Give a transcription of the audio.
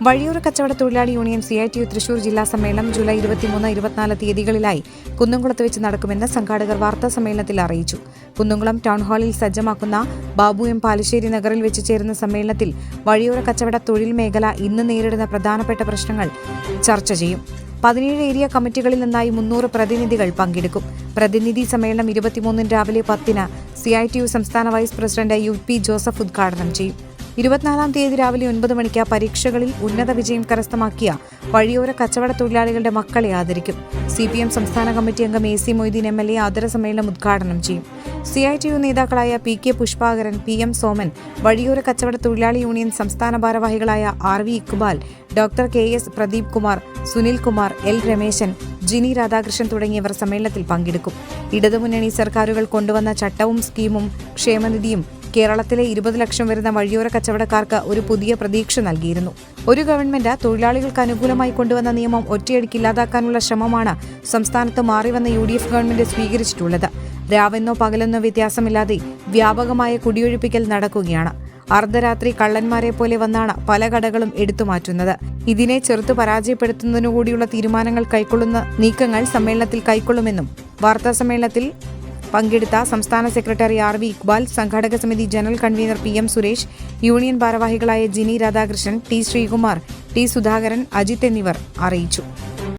വഴിയോര കച്ചവട തൊഴിലാളി യൂണിയൻ CITU തൃശൂർ ജില്ലാ സമ്മേളനം ജൂലൈ 23-24 തീയതികളിലായി കുന്നംകുളത്ത് വെച്ച് നടക്കുമെന്ന് സംഘാടകർ വാർത്താ സമ്മേളനത്തിൽ അറിയിച്ചു. കുന്നംകുളം ടൗൺ ഹാളിൽ സജ്ജമാക്കുന്ന ബാബു എം പാലശ്ശേരി നഗറിൽ വെച്ച് ചേരുന്ന സമ്മേളനത്തിൽ വഴിയോര കച്ചവട തൊഴിൽ മേഖല ഇന്ന് നേരിടുന്ന പ്രധാനപ്പെട്ട പ്രശ്നങ്ങൾ ചർച്ച ചെയ്യും. 17 ഏരിയ കമ്മിറ്റികളിൽ നിന്നായി 300 പ്രതിനിധികൾ പങ്കെടുക്കും. പ്രതിനിധി സമ്മേളനം 23 രാവിലെ 10 CITU സംസ്ഥാന വൈസ് പ്രസിഡന്റ് UP ജോസഫ് ഉദ്ഘാടനം ചെയ്യും. 24 തീയതി രാവിലെ 9 മണിക്ക് പരീക്ഷകളിൽ ഉന്നത വിജയം കരസ്ഥമാക്കിയ വഴിയോര കച്ചവട തൊഴിലാളികളുടെ മക്കളെ ആദരിക്കും. CPM സംസ്ഥാന കമ്മിറ്റി അംഗം AC മൊയ്തീൻ MLA ആദര സമ്മേളനം ഉദ്ഘാടനം ചെയ്യും. CITU നേതാക്കളായ PK പുഷ്പാകരൻ, PM സോമൻ, വഴിയോര കച്ചവട തൊഴിലാളി യൂണിയൻ സംസ്ഥാന ഭാരവാഹികളായ RV Iqbal, doctor KS Pradeep Kumar, Sunil Kumar, L Rameshan, Jini Radhakrishnan തുടങ്ങിയവർ സമ്മേളനത്തിൽ പങ്കെടുക്കും. ഇടതുമുന്നണി സർക്കാരുകൾ കൊണ്ടുവന്ന ചട്ടവും സ്കീമും ക്ഷേമനിധിയും കേരളത്തിലെ 20 ലക്ഷം വരുന്ന വഴിയോര കച്ചവടക്കാർക്ക് ഒരു പുതിയ പ്രതീക്ഷ നൽകിയിരുന്നു. ഒരു ഗവൺമെന്റ് തൊഴിലാളികൾക്ക് അനുകൂലമായി കൊണ്ടുവന്ന നിയമം ഒറ്റയടിക്ക് ഇല്ലാതാക്കാനുള്ള ശ്രമമാണ് സംസ്ഥാനത്ത് മാറിവന്ന UDF ഗവൺമെന്റ് സ്വീകരിച്ചിട്ടുള്ളത്. രാവെന്നോ പകലെന്നോ വ്യത്യാസമില്ലാതെ വ്യാപകമായ കുടിയൊഴിപ്പിക്കൽ നടക്കുകയാണ്. അർദ്ധരാത്രി കള്ളന്മാരെ പോലെ വന്നാണ് പല കടകളും എടുത്തുമാറ്റുന്നത്. ഇതിനെ ചെറുത്തു പരാജയപ്പെടുത്തുന്നതിനുകൂടിയുള്ള തീരുമാനങ്ങൾ കൈക്കൊള്ളുന്ന നീക്കങ്ങൾ സമ്മേളനത്തിൽ കൈക്കൊള്ളുമെന്നും വാർത്താസമ്മേളനത്തിൽ പങ്കെടുത്ത സംസ്ഥാന സെക്രട്ടറി RV ഇക്ബാൽ, സംഘാടക സമിതി general convener PM Suresh, union ഭാരവാഹികളായ ജിനി രാധാകൃഷ്ണൻ, T ശ്രീകുമാർ, T സുധാകരൻ, അജിത്ത് എന്നിവർ അറിയിച്ചു.